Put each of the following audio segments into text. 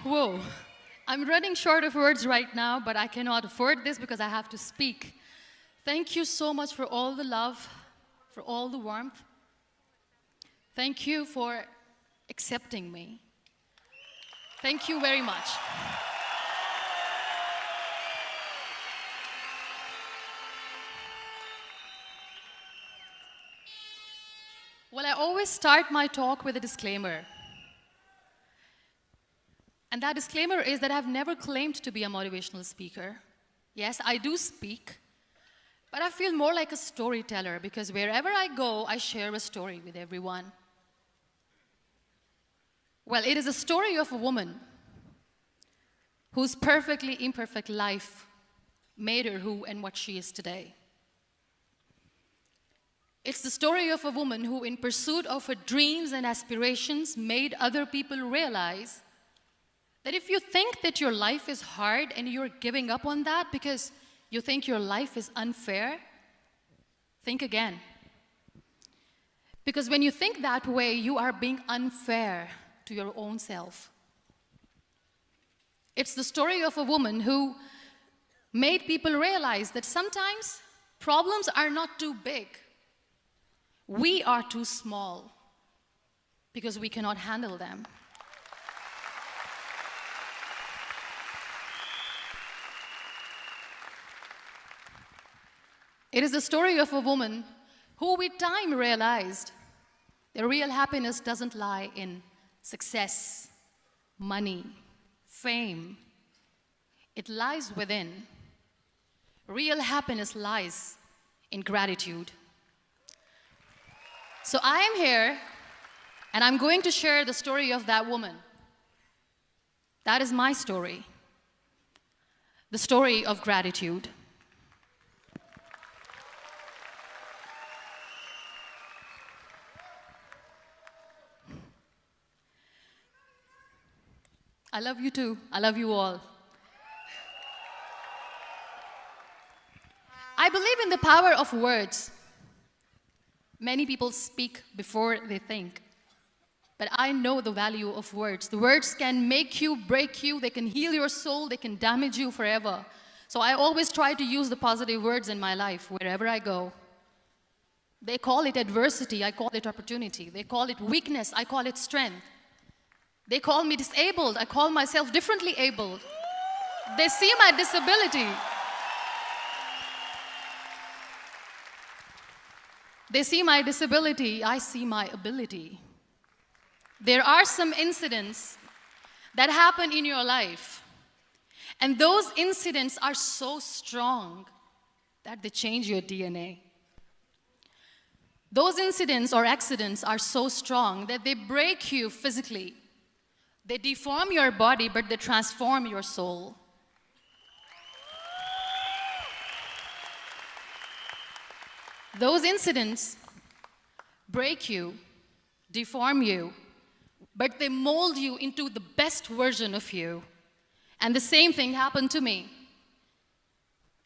Whoa. I'm running short of words right now, but I cannot afford this because I have to speak. Thank you so much for all the love, for all the warmth. Thank you for accepting me. Thank you very much. Well, I always start my talk with a disclaimer. And that disclaimer is that I've never claimed to be a motivational speaker. Yes, I do speak, but I feel more like a storyteller because wherever I go, I share a story with everyone. Well, it is a story of a woman whose perfectly imperfect life made her who and what she is today. It's the story of a woman who, in pursuit of her dreams and aspirations, made other people realize that if you think that your life is hard and you're giving up on that because you think your life is unfair, think again. Because when you think that way, you are being unfair to your own self. It's the story of a woman who made people realize that sometimes problems are not too big. We are too small because we cannot handle them. It is the story of a woman who with time realized that real happiness doesn't lie in success, money, fame. It lies within. Real happiness lies in gratitude. So I am here, and I'm going to share the story of that woman. That is my story. The story of gratitude. I love you too. I love you all. I believe in the power of words. Many people speak before they think. But I know the value of words. The words can make you, break you, they can heal your soul, they can damage you forever. So I always try to use the positive words in my life wherever I go. They call it adversity, I call it opportunity. They call it weakness, I call it strength. They call me disabled, I call myself differently abled. They see my disability. They see my disability, I see my ability. There are some incidents that happen in your life, and those incidents are so strong that they change your DNA. Those incidents or accidents are so strong that they break you physically. They deform your body, but they transform your soul. Those incidents break you, deform you, but they mold you into the best version of you. And the same thing happened to me.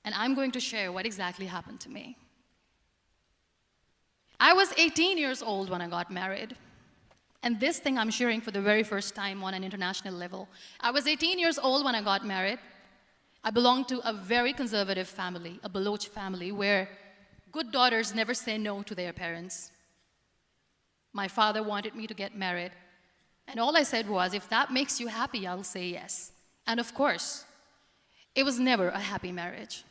And I'm going to share what exactly happened to me. I was 18 years old when I got married. And this thing I'm sharing for the very first time on an international level. I was 18 years old when I got married. I belonged to a very conservative family, a Baloch family, where good daughters never say no to their parents. My father wanted me to get married. And all I said was, if that makes you happy, I'll say yes. And of course, it was never a happy marriage.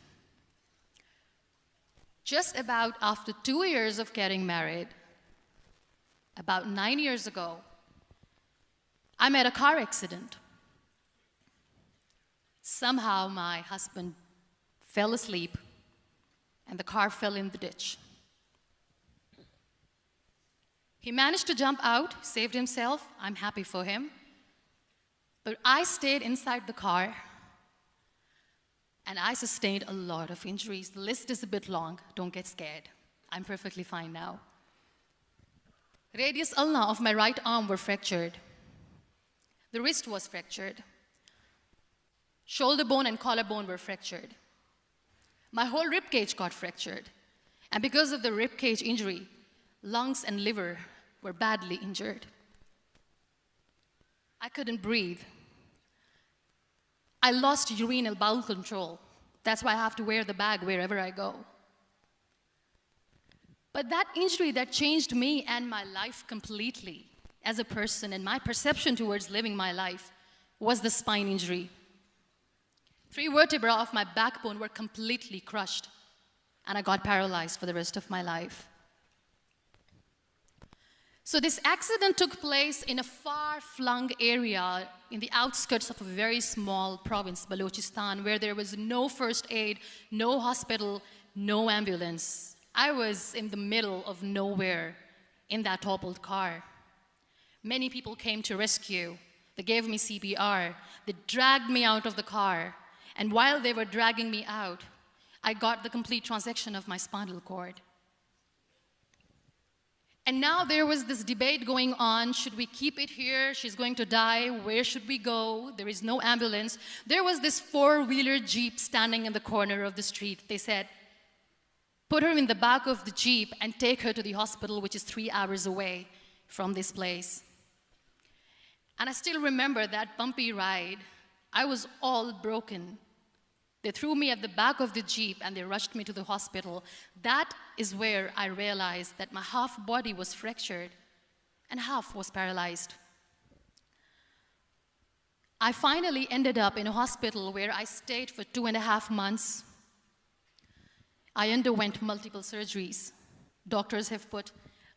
Just about after 2 years of getting married, about 9 years ago, I met a car accident. Somehow my husband fell asleep and the car fell in the ditch. He managed to jump out, saved himself. I'm happy for him. But I stayed inside the car and I sustained a lot of injuries. The list is a bit long. Don't get scared. I'm perfectly fine now. Radius ulna of my right arm were fractured. The wrist was fractured. Shoulder bone and collarbone were fractured. My whole rib cage got fractured. And because of the rib cage injury, lungs and liver were badly injured. I couldn't breathe. I lost urinary bowel control. That's why I have to wear the bag wherever I go. But that injury that changed me and my life completely as a person and my perception towards living my life was the spine injury. 3 vertebrae of my backbone were completely crushed, and I got paralyzed for the rest of my life. So this accident took place in a far-flung area in the outskirts of a very small province, Balochistan, where there was no first aid, no hospital, no ambulance. I was in the middle of nowhere in that toppled car. Many people came to rescue. They gave me CPR. They dragged me out of the car. And while they were dragging me out, I got the complete transection of my spinal cord. And now there was this debate going on. Should we keep it here? She's going to die. Where should we go? There is no ambulance. There was this 4-wheeler Jeep standing in the corner of the street. They said, put her in the back of the Jeep and take her to the hospital, which is 3 hours away from this place. And I still remember that bumpy ride. I was all broken. They threw me at the back of the Jeep and they rushed me to the hospital. That is where I realized that my half body was fractured and half was paralyzed. I finally ended up in a hospital where I stayed for 2.5 months. I underwent multiple surgeries. Doctors have put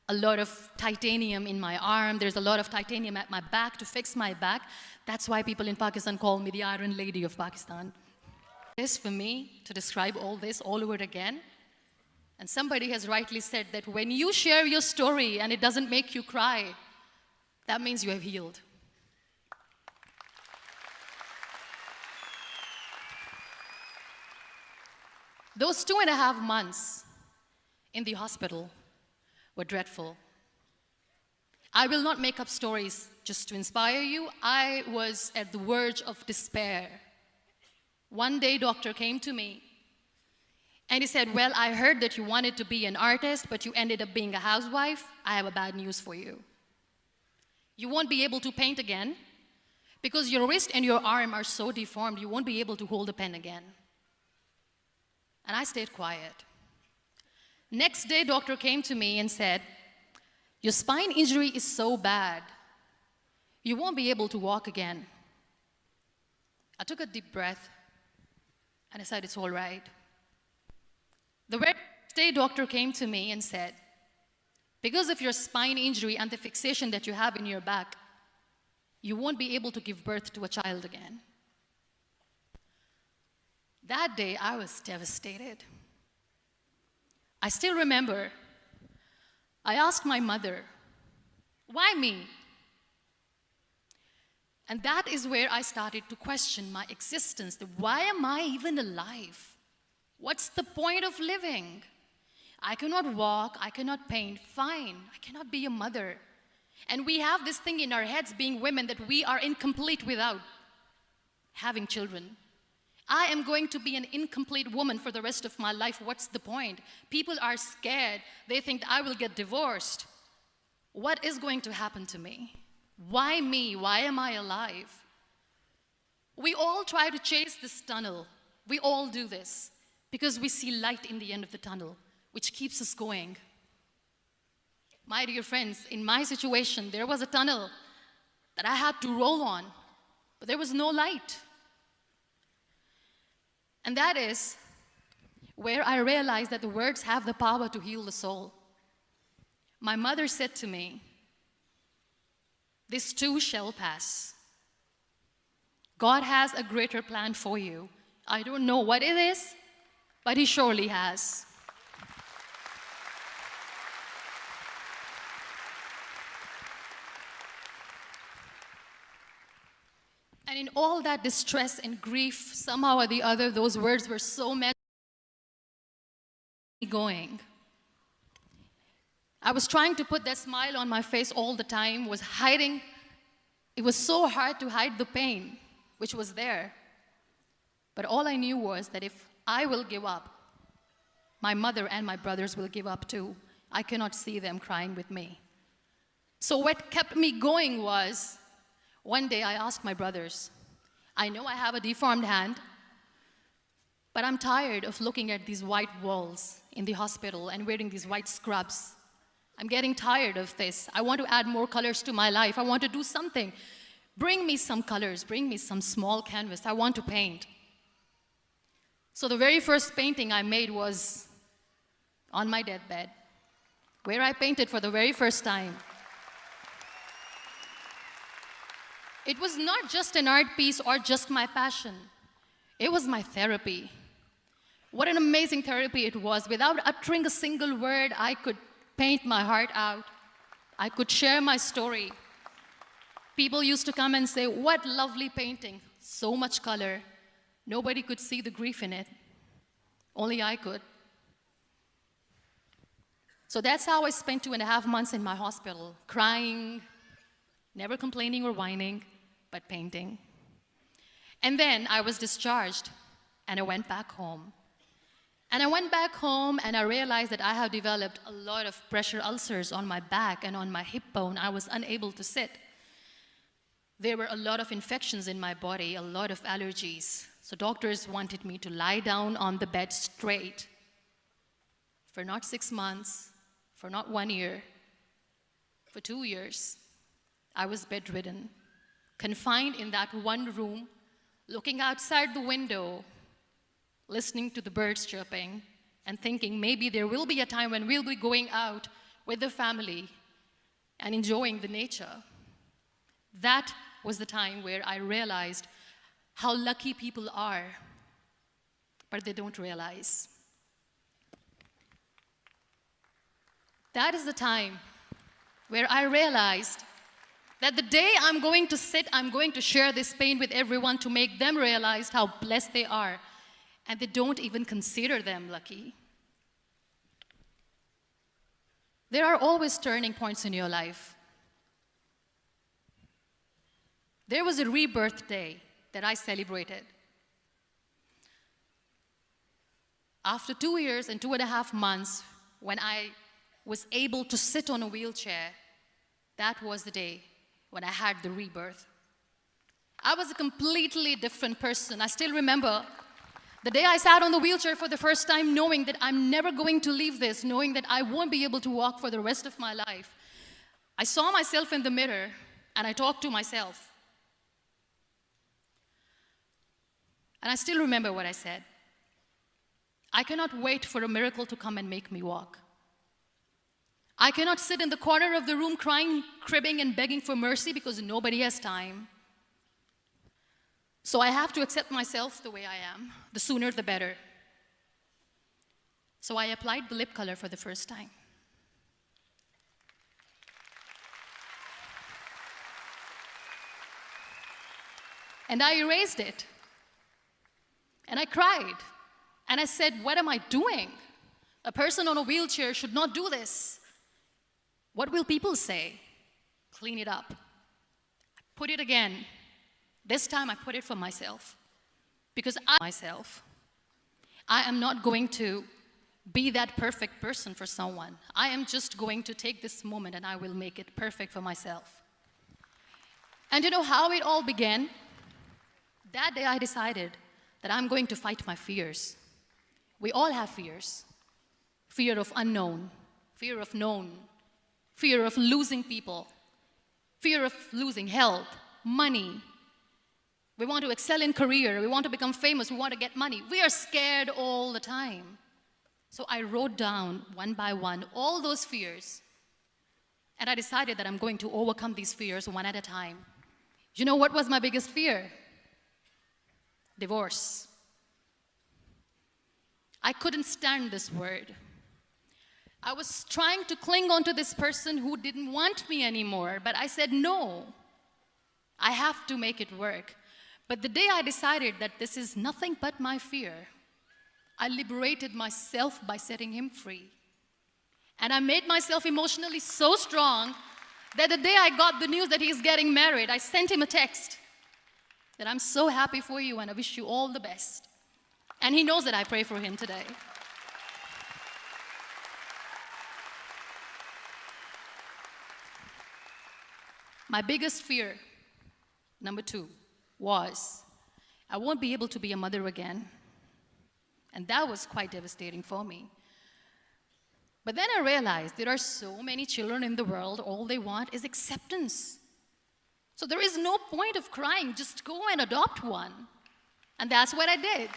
a lot of titanium in my arm. There's a lot of titanium at my back to fix my back. That's why people in Pakistan call me the Iron Lady of Pakistan. It's for me to describe all this all over again. And somebody has rightly said that when you share your story and it doesn't make you cry, that means you have healed. Those 2.5 months in the hospital were dreadful. I will not make up stories just to inspire you. I was at the verge of despair. One day, doctor came to me and he said, well, I heard that you wanted to be an artist, but you ended up being a housewife. I have a bad news for you. You won't be able to paint again because your wrist and your arm are so deformed, you won't be able to hold a pen again. And I stayed quiet. Next day, doctor came to me and said, your spine injury is so bad, you won't be able to walk again. I took a deep breath and I said, it's all right. The next day, doctor came to me and said, because of your spine injury and the fixation that you have in your back, you won't be able to give birth to a child again. That day, I was devastated. I still remember, I asked my mother, why me? And that is where I started to question my existence. Why am I even alive? What's the point of living? I cannot walk, I cannot paint, fine. I cannot be a mother. And we have this thing in our heads, being women, that we are incomplete without having children. I am going to be an incomplete woman for the rest of my life. What's the point? People are scared. They think I will get divorced. What is going to happen to me? Why me? Why am I alive? We all try to chase this tunnel. We all do this because we see light in the end of the tunnel, which keeps us going. My dear friends, in my situation, there was a tunnel that I had to roll on, but there was no light. And that is where I realized that the words have the power to heal the soul. My mother said to me, this too shall pass. God has a greater plan for you. I don't know what it is, but He surely has. And in all that distress and grief, somehow or the other, those words were so meant to be going. I was trying to put that smile on my face all the time, was hiding. It was so hard to hide the pain, which was there. But all I knew was that if I will give up, my mother and my brothers will give up too. I cannot see them crying with me. So what kept me going was, one day I asked my brothers, I know I have a deformed hand, but I'm tired of looking at these white walls in the hospital and wearing these white scrubs. I'm getting tired of this. I want to add more colors to my life. I want to do something. Bring me some colors. Bring me some small canvas. I want to paint. So the very first painting I made was on my deathbed, where I painted for the very first time. It was not just an art piece or just my passion. It was my therapy. What an amazing therapy it was. Without uttering a single word, I could paint my heart out. I could share my story. People used to come and say, "What lovely painting, so much color." Nobody could see the grief in it. Only I could. So that's how I spent 2.5 months in my hospital, crying, never complaining or whining, but painting. And then I was discharged, and I went back home. And I went back home, and I realized that I have developed a lot of pressure ulcers on my back and on my hip bone. I was unable to sit. There were a lot of infections in my body, a lot of allergies. So doctors wanted me to lie down on the bed straight for not 6 months, for not 1 year, for 2 years. I was bedridden, confined in that one room, looking outside the window, listening to the birds chirping, and thinking maybe there will be a time when we'll be going out with the family and enjoying the nature. That was the time where I realized how lucky people are, but they don't realize. That is the time where I realized that the day I'm going to sit, I'm going to share this pain with everyone to make them realize how blessed they are, and they don't even consider them lucky. There are always turning points in your life. There was a rebirth day that I celebrated. After 2 years and 2.5 months, when I was able to sit on a wheelchair, that was the day when I had the rebirth. I was a completely different person. I still remember the day I sat on the wheelchair for the first time, knowing that I'm never going to leave this, knowing that I won't be able to walk for the rest of my life. I saw myself in the mirror, and I talked to myself. And I still remember what I said. I cannot wait for a miracle to come and make me walk. I cannot sit in the corner of the room crying, cribbing, and begging for mercy because nobody has time. So I have to accept myself the way I am. The sooner, the better. So I applied the lip color for the first time. And I erased it. And I cried. And I said, what am I doing? A person on a wheelchair should not do this. What will people say? Clean it up. Put it again. This time I put it for myself. Because I am not going to be that perfect person for someone. I am just going to take this moment and I will make it perfect for myself. And you know how it all began? That day I decided that I'm going to fight my fears. We all have fears. Fear of unknown, fear of known, fear of losing people, fear of losing health, money. We want to excel in career, we want to become famous, we want to get money. We are scared all the time. So I wrote down one by one all those fears, and I decided that I'm going to overcome these fears one at a time. You know what was my biggest fear? Divorce. I couldn't stand this word. I was trying to cling on to this person who didn't want me anymore, but I said, no, I have to make it work. But the day I decided that this is nothing but my fear, I liberated myself by setting him free. And I made myself emotionally so strong that the day I got the news that he's getting married, I sent him a text that I'm so happy for you and I wish you all the best. And he knows that I pray for him today. My biggest fear, number 2, was I won't be able to be a mother again. And that was quite devastating for me. But then I realized there are so many children in the world, all they want is acceptance. So there is no point of crying, just go and adopt one. And that's what I did.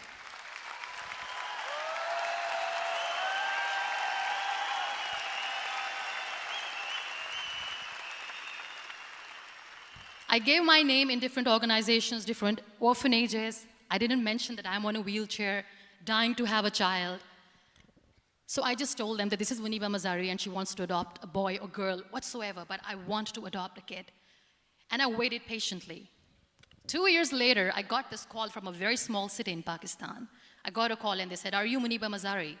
I gave my name in different organizations, different orphanages. I didn't mention that I'm on a wheelchair, dying to have a child. So I just told them that this is Muniba Mazari and she wants to adopt a boy or girl, whatsoever, but I want to adopt a kid. And I waited patiently. 2 years later, I got this call from a very small city in Pakistan. I got a call and they said, "Are you Muniba Mazari?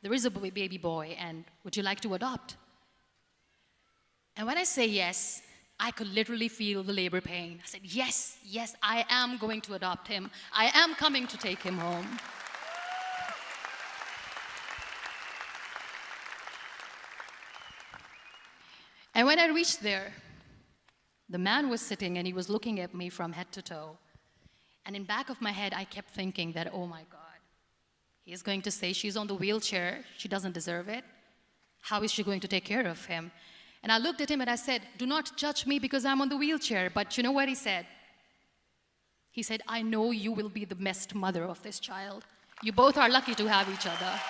There is a baby boy and would you like to adopt?" And when I say yes, I could literally feel the labor pain. I said, yes, yes, I am going to adopt him. I am coming to take him home. And when I reached there, the man was sitting and he was looking at me from head to toe. And in back of my head, I kept thinking that, oh my God, he is going to say she's on the wheelchair, she doesn't deserve it. How is she going to take care of him? And I looked at him and I said, do not judge me because I'm on the wheelchair. But you know what he said? He said, I know you will be the best mother of this child. You both are lucky to have each other.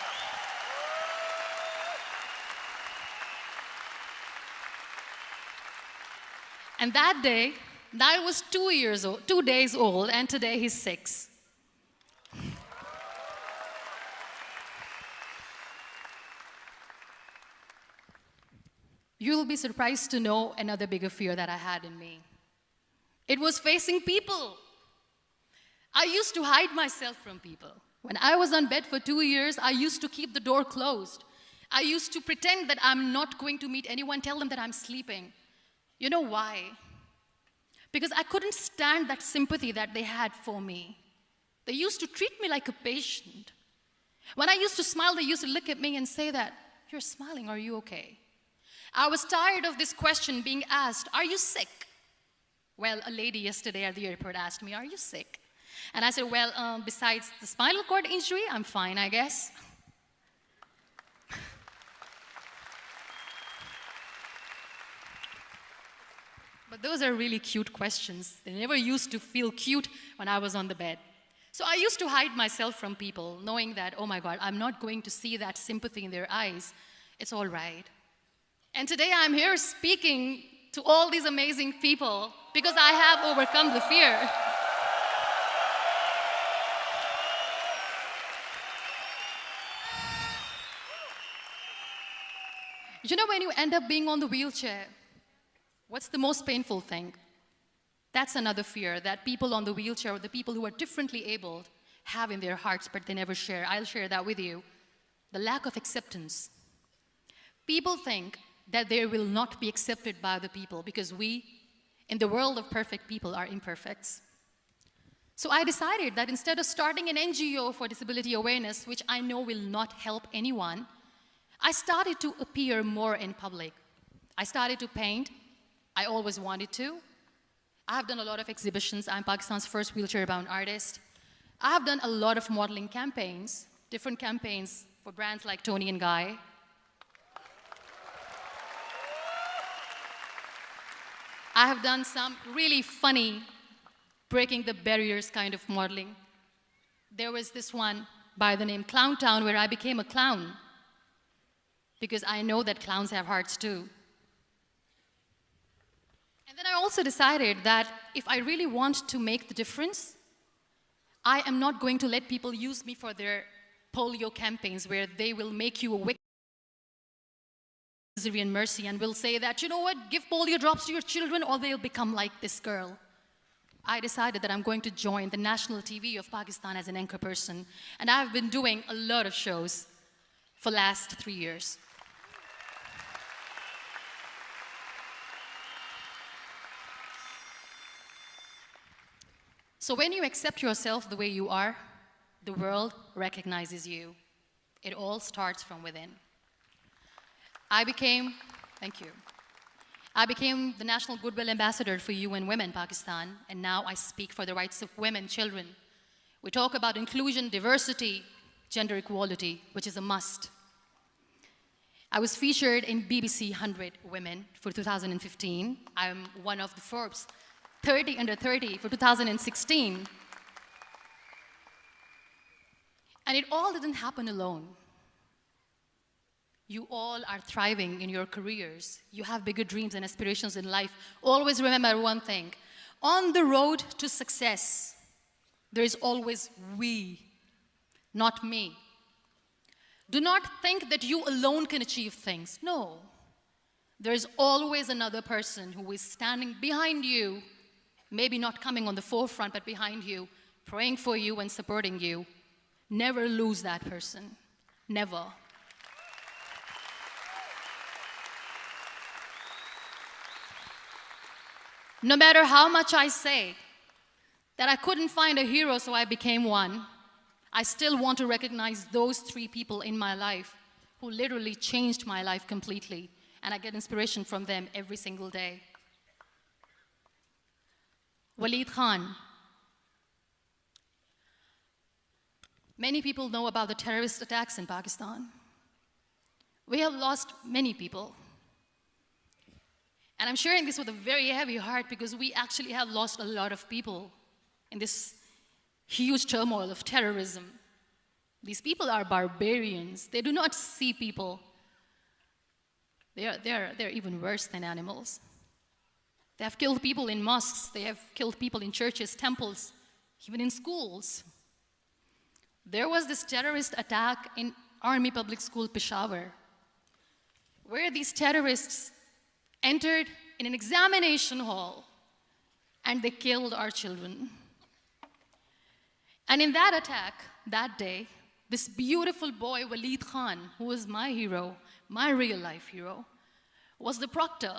And that day, that was 2 days old, and today he's 6. You'll be surprised to know another bigger fear that I had in me. It was facing people. I used to hide myself from people. When I was on bed for 2 years, I used to keep the door closed. I used to pretend that I'm not going to meet anyone, tell them that I'm sleeping. You know why? Because I couldn't stand that sympathy that they had for me. They used to treat me like a patient. When I used to smile, they used to look at me and say that, "You're smiling, are you okay?" I was tired of this question being asked, "Are you sick?" Well, a lady yesterday at the airport asked me, "Are you sick?" And I said, well, besides the spinal cord injury, I'm fine, I guess. But those are really cute questions. They never used to feel cute when I was on the bed. So I used to hide myself from people, knowing that, oh my God, I'm not going to see that sympathy in their eyes. It's all right. And today I'm here speaking to all these amazing people because I have overcome the fear. You know, when you end up being on the wheelchair, what's the most painful thing? That's another fear that people on the wheelchair, or the people who are differently abled, have in their hearts, but they never share. I'll share that with you. The lack of acceptance. People think that they will not be accepted by the people because we, in the world of perfect people, are imperfects. So I decided that instead of starting an NGO for disability awareness, which I know will not help anyone, I started to appear more in public. I started to paint. I always wanted to. I have done a lot of exhibitions. I'm Pakistan's first wheelchair-bound artist. I have done a lot of modeling campaigns, different campaigns for brands like Tony and Guy. I have done some really funny, breaking the barriers kind of modeling. There was this one by the name Clown Town where I became a clown because I know that clowns have hearts too. And then I also decided that if I really want to make the difference, I am not going to let people use me for their polio campaigns where they will make you a victim of misery and mercy and will say that, you know what, give polio drops to your children or they'll become like this girl. I decided that I'm going to join the national TV of Pakistan as an anchor person, and I've been doing a lot of shows for the last 3 years. So when you accept yourself the way you are, the world recognizes you. It all starts from within. Thank you. I became the National Goodwill Ambassador for UN Women Pakistan, and now I speak for the rights of women, children, We talk about inclusion, diversity, gender equality, which is a must. I was featured in BBC 100 Women for 2015. I'm one of the Forbes 30 under 30 for 2016. And it all didn't happen alone. You all are thriving in your careers. You have bigger dreams and aspirations in life. Always remember one thing. On the road to success, there is always we, not me. Do not think that you alone can achieve things. No. There is always another person who is standing behind you, maybe not coming on the forefront, but behind you, praying for you and supporting you. Never lose that person. Never. No matter how much I say that I couldn't find a hero, so I became one, I still want to recognize those 3 people in my life who literally changed my life completely, and I get inspiration from them every single day. Waleed Khan. Many people know about the terrorist attacks in Pakistan. We have lost many people. And I'm sharing this with a very heavy heart because we actually have lost a lot of people in this huge turmoil of terrorism. These people are barbarians. They do not see people. They're even worse than animals. They have killed people in mosques. They have killed people in churches, temples, even in schools. There was this terrorist attack in Army Public School, Peshawar, where these terrorists entered in an examination hall and they killed our children. And in that attack, that day, this beautiful boy, Waleed Khan, who was my hero, my real life hero, was the proctor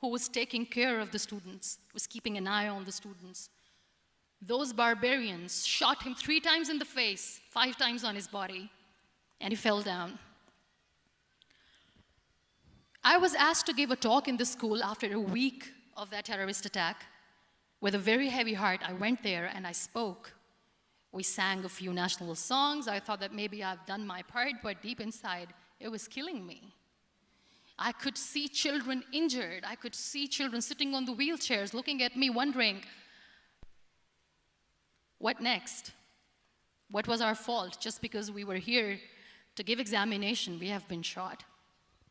who was taking care of the students, was keeping an eye on the students. Those barbarians shot him 3 times in the face, 5 times on his body, and he fell down. I was asked to give a talk in the school after a week of that terrorist attack. With a very heavy heart, I went there and I spoke. We sang a few national songs. I thought that maybe I've done my part, but deep inside, it was killing me. I could see children injured. I could see children sitting on the wheelchairs, looking at me, wondering, what next? What was our fault? Just because we were here to give examination, we have been shot.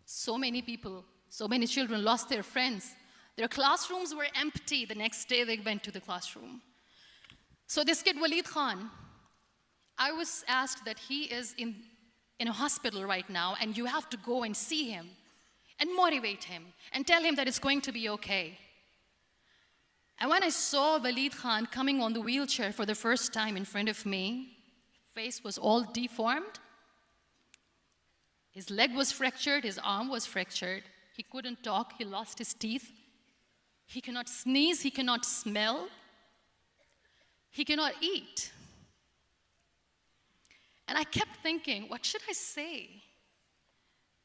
So many people, so many children lost their friends. Their classrooms were empty. The next day they went to the classroom. So this kid, Waleed Khan, I was asked that he is in a hospital right now, and you have to go and see him and motivate him and tell him that it's going to be okay. And when I saw Waleed Khan coming on the wheelchair for the first time in front of me, face was all deformed. His leg was fractured, his arm was fractured. He couldn't talk, he lost his teeth. He cannot sneeze, he cannot smell. He cannot eat. And I kept thinking, what should I say?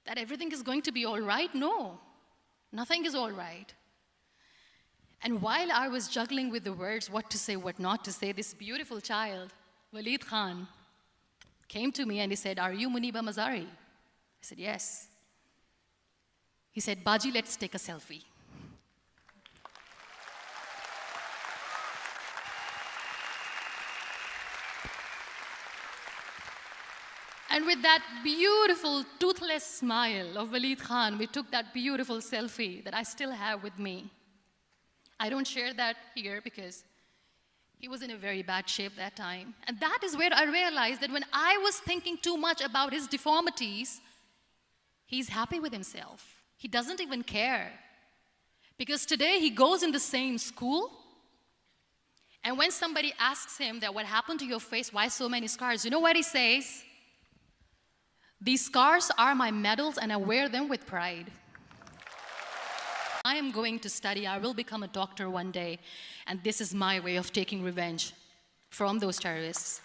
That everything is going to be all right? No, nothing is all right. And while I was juggling with the words, what to say, what not to say, this beautiful child, Waleed Khan, came to me and he said, "Are you Muniba Mazari?" I said, "Yes." He said, "Baji, let's take a selfie." And with that beautiful, toothless smile of Waleed Khan, we took that beautiful selfie that I still have with me. I don't share that here because he was in a very bad shape that time. And that is where I realized that when I was thinking too much about his deformities, he's happy with himself. He doesn't even care. Because today he goes in the same school, and when somebody asks him that what happened to your face, why so many scars, you know what he says? "These scars are my medals and I wear them with pride. I am going to study, I will become a doctor one day, and this is my way of taking revenge from those terrorists."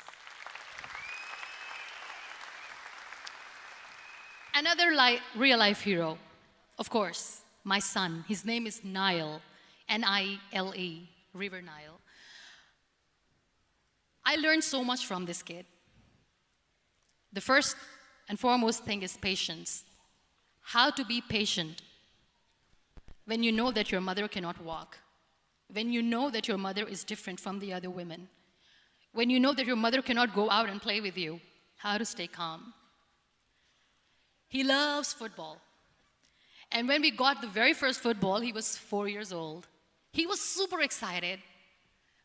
Another real-life hero, of course, my son. His name is Nile, N-I-L-E, River Nile. I learned so much from this kid. The first and foremost thing is patience. How to be patient when you know that your mother cannot walk, when you know that your mother is different from the other women, when you know that your mother cannot go out and play with you, how to stay calm. He loves football. And when we got the very first football, he was 4 years old. He was super excited.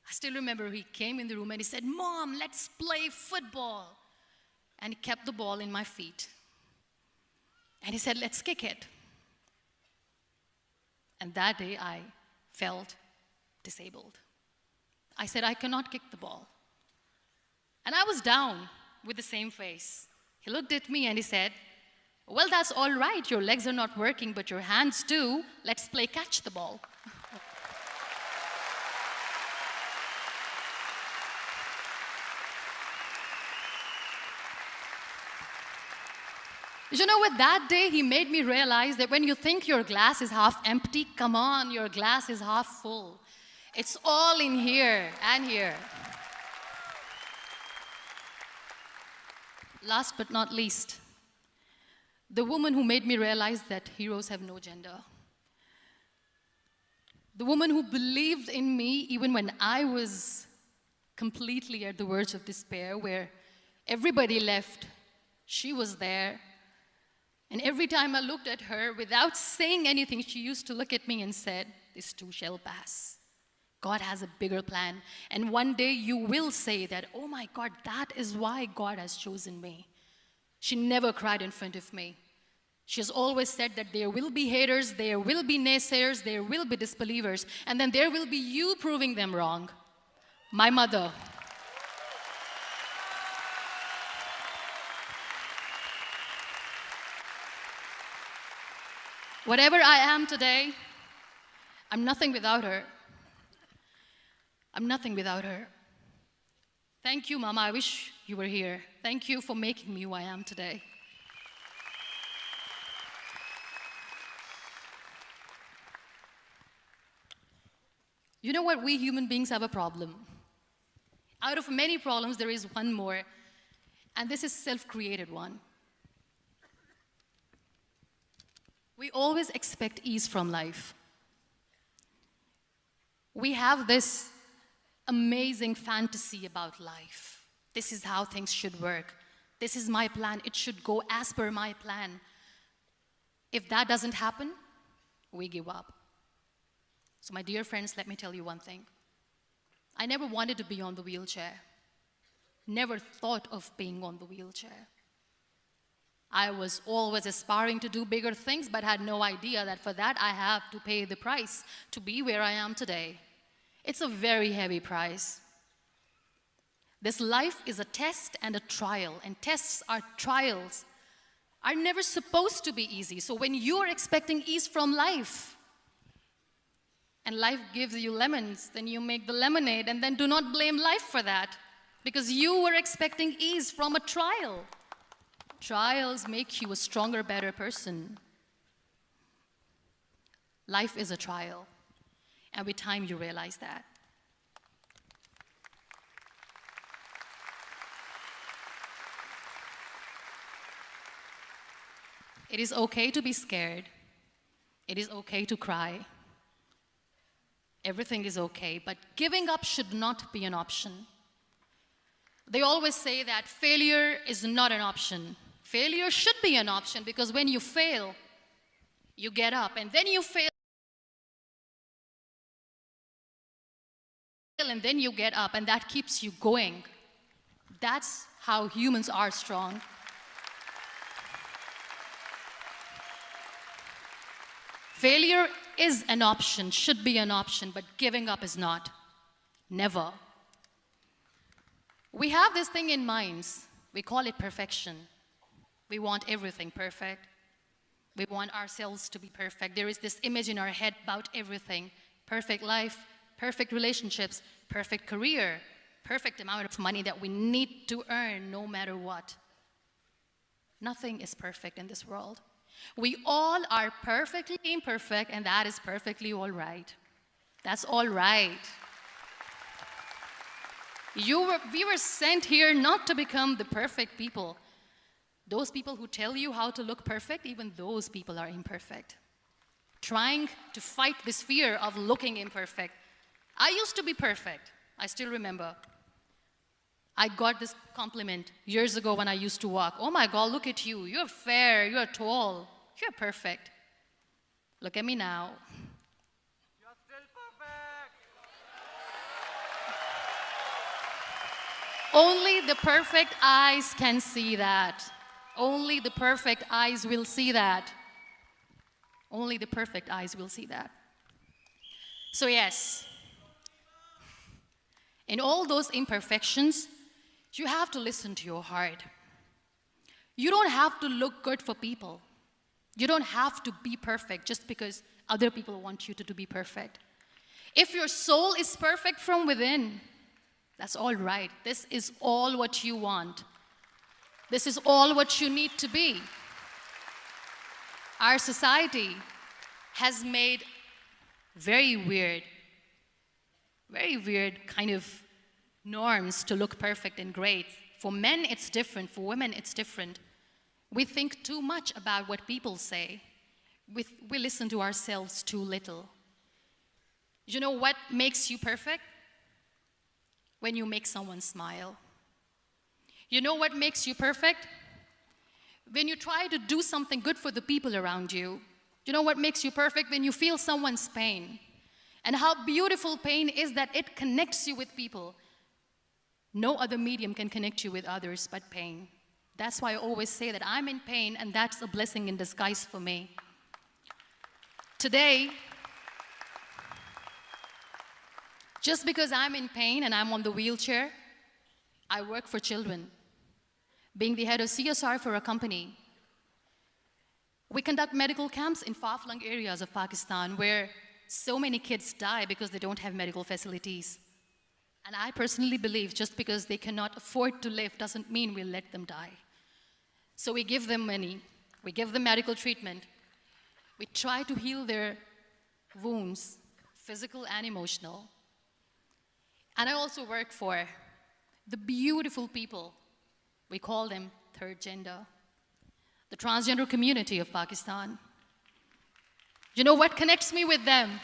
I still remember he came in the room and he said, "Mom, let's play football." And he kept the ball in my feet. And he said, "Let's kick it." And that day I felt disabled. I said, "I cannot kick the ball." And I was down with the same face. He looked at me and he said, "Well, that's all right. Your legs are not working, but your hands do. Let's play catch the ball." You know what? That day he made me realize that when you think your glass is half empty, come on, your glass is half full. It's all in here and here. Last but not least, the woman who made me realize that heroes have no gender. The woman who believed in me even when I was completely at the verge of despair, where everybody left, she was there. And every time I looked at her, without saying anything, she used to look at me and said, "This too shall pass. God has a bigger plan. And one day you will say that, oh my God, that is why God has chosen me." She never cried in front of me. She has always said that there will be haters, there will be naysayers, there will be disbelievers, and then there will be you proving them wrong. My mother. Whatever I am today, I'm nothing without her. I'm nothing without her. Thank you, Mama. I wish you were here. Thank you for making me who I am today. You know what? We human beings have a problem. Out of many problems, there is one more, and this is a self-created one. We always expect ease from life. We have this amazing fantasy about life. This is how things should work. This is my plan. It should go as per my plan. If that doesn't happen, we give up. So my dear friends, let me tell you one thing. I never wanted to be on the wheelchair. Never thought of being on the wheelchair. I was always aspiring to do bigger things, but had no idea that for that I have to pay the price to be where I am today. It's a very heavy price. This life is a test and a trial, and tests are trials are never supposed to be easy. So when you're expecting ease from life, and life gives you lemons, then you make the lemonade, and then do not blame life for that, because you were expecting ease from a trial. Trials make you a stronger, better person. Life is a trial, and with time you realize that. It is okay to be scared. It is okay to cry. Everything is okay, but giving up should not be an option. They always say that failure is not an option. Failure should be an option, because when you fail, you get up, and then you fail, and then you get up, and that keeps you going. That's how humans are strong. Failure is an option, should be an option, but giving up is not. Never. We have this thing in minds. We call it perfection. We want everything perfect. We want ourselves to be perfect. There is this image in our head about everything. Perfect life, perfect relationships, perfect career, perfect amount of money that we need to earn no matter what. Nothing is perfect in this world. We all are perfectly imperfect, and that is perfectly all right. That's all right. We were sent here not to become the perfect people. Those people who tell you how to look perfect, even those people are imperfect. Trying to fight this fear of looking imperfect. I used to be perfect. I still remember. I got this compliment years ago when I used to walk. Oh my God, look at you. You're fair, you're tall, you're perfect. Look at me now. You're still perfect. Only the perfect eyes can see that. Only the perfect eyes will see that. Only the perfect eyes will see that. So yes, in all those imperfections, you have to listen to your heart. You don't have to look good for people. You don't have to be perfect just because other people want you to be perfect. If your soul is perfect from within, that's all right. This is all what you want. This is all what you need to be. Our society has made very weird kind of norms to look perfect and great. For men, it's different. For women, it's different. We think too much about what people say. We listen to ourselves too little. You know what makes you perfect? When you make someone smile. You know what makes you perfect? When you try to do something good for the people around you. You know what makes you perfect? When you feel someone's pain. And how beautiful pain is that it connects you with people. No other medium can connect you with others but pain. That's why I always say that I'm in pain, and that's a blessing in disguise for me. Today, just because I'm in pain and I'm on the wheelchair, I work for children. Being the head of CSR for a company, we conduct medical camps in far-flung areas of Pakistan where so many kids die because they don't have medical facilities. And I personally believe just because they cannot afford to live doesn't mean we'll let them die. So we give them money, we give them medical treatment, we try to heal their wounds, physical and emotional. And I also work for the beautiful people, we call them third gender, the transgender community of Pakistan. You know what connects me with them?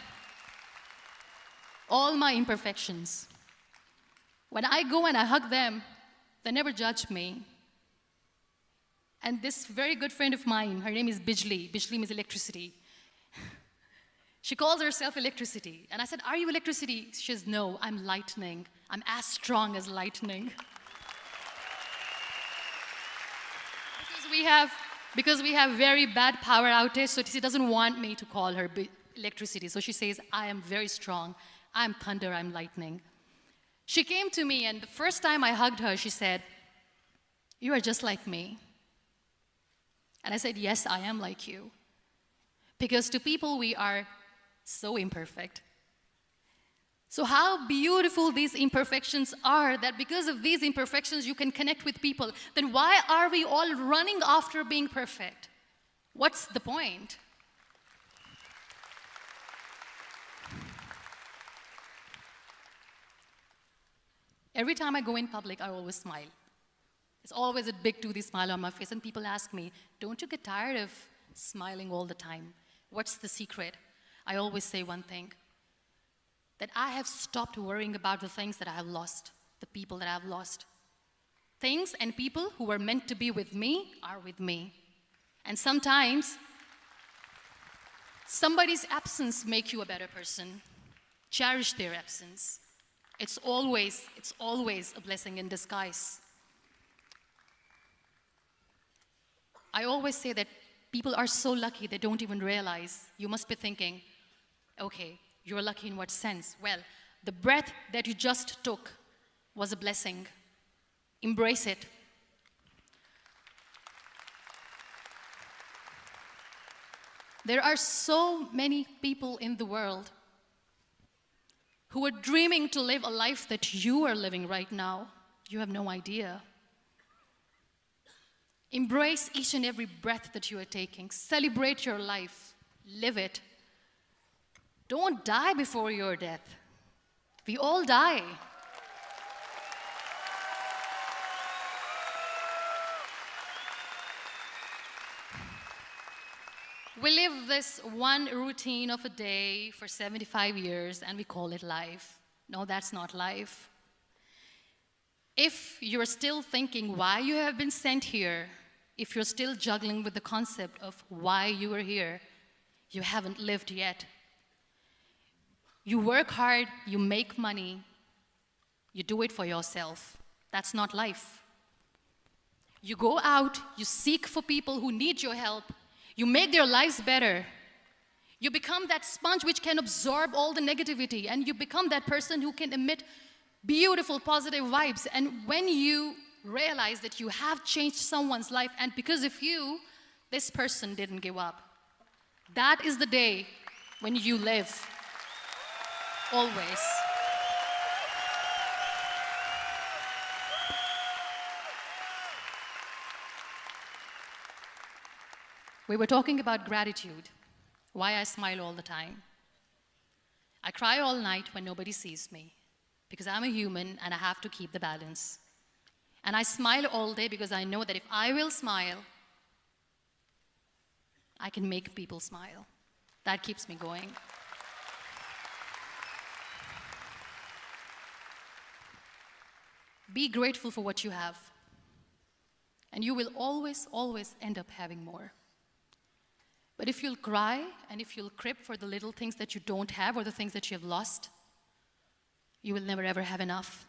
All my imperfections. When I go and I hug them, they never judge me. And this very good friend of mine, her name is Bijli. Bijli means electricity. She calls herself electricity. And I said, are you electricity? She says, no, I'm lightning. I'm as strong as lightning. Because we have very bad power outage, so she doesn't want me to call her electricity. So she says, I am very strong. I'm thunder, I'm lightning. She came to me, and the first time I hugged her, she said, you are just like me. And I said, yes, I am like you. Because to people, we are so imperfect. So how beautiful these imperfections are, that because of these imperfections, you can connect with people. Then why are we all running after being perfect? What's the point? Every time I go in public, I always smile. It's always a big toothy smile on my face, and people ask me, don't you get tired of smiling all the time? What's the secret? I always say one thing, that I have stopped worrying about the things that I have lost, the people that I have lost. Things and people who were meant to be with me are with me. And sometimes, somebody's absence makes you a better person. Cherish their absence. It's always a blessing in disguise. I always say that people are so lucky they don't even realize. You must be thinking, okay, you're lucky in what sense? Well, the breath that you just took was a blessing. Embrace it. There are so many people in the world who are dreaming to live a life that you are living right now. You have no idea. Embrace each and every breath that you are taking. Celebrate your life. Live it. Don't die before your death. We all die. We live this one routine of a day for 75 years and we call it life. No, that's not life. If you're still thinking why you have been sent here, if you're still juggling with the concept of why you are here, you haven't lived yet. You work hard, you make money, you do it for yourself. That's not life. You go out, you seek for people who need your help, you make their lives better. You become that sponge which can absorb all the negativity, and you become that person who can emit beautiful, positive vibes. And when you realize that you have changed someone's life, and because of you, this person didn't give up, that is the day when you live. Always. We were talking about gratitude, why I smile all the time. I cry all night when nobody sees me, because I'm a human and I have to keep the balance. And I smile all day because I know that if I will smile, I can make people smile. That keeps me going. Be grateful for what you have, and you will always, always end up having more. But if you'll cry and if you'll crib for the little things that you don't have or the things that you have lost, you will never ever have enough.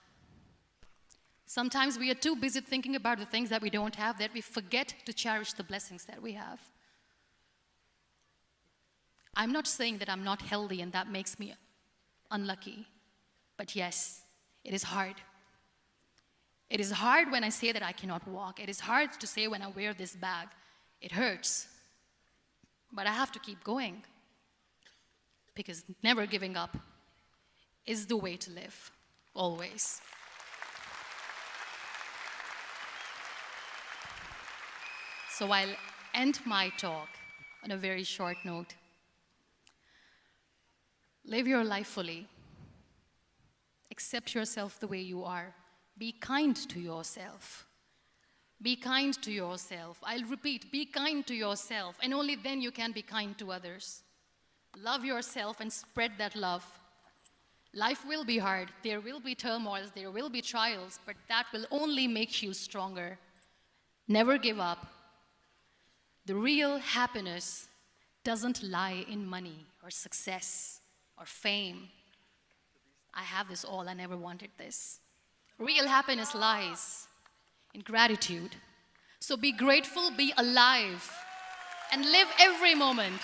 Sometimes we are too busy thinking about the things that we don't have that we forget to cherish the blessings that we have. I'm not saying that I'm not healthy and that makes me unlucky, but yes, it is hard. It is hard when I say that I cannot walk. It is hard to say when I wear this bag. It hurts. But I have to keep going, because never giving up is the way to live, always. So I'll end my talk on a very short note. Live your life fully. Accept yourself the way you are. Be kind to yourself. Be kind to yourself. I'll repeat, be kind to yourself, and only then you can be kind to others. Love yourself and spread that love. Life will be hard. There will be turmoils, there will be trials, but that will only make you stronger. Never give up. The real happiness doesn't lie in money or success or fame. I have this all, I never wanted this. Real happiness lies in gratitude. So be grateful, be alive, and live every moment.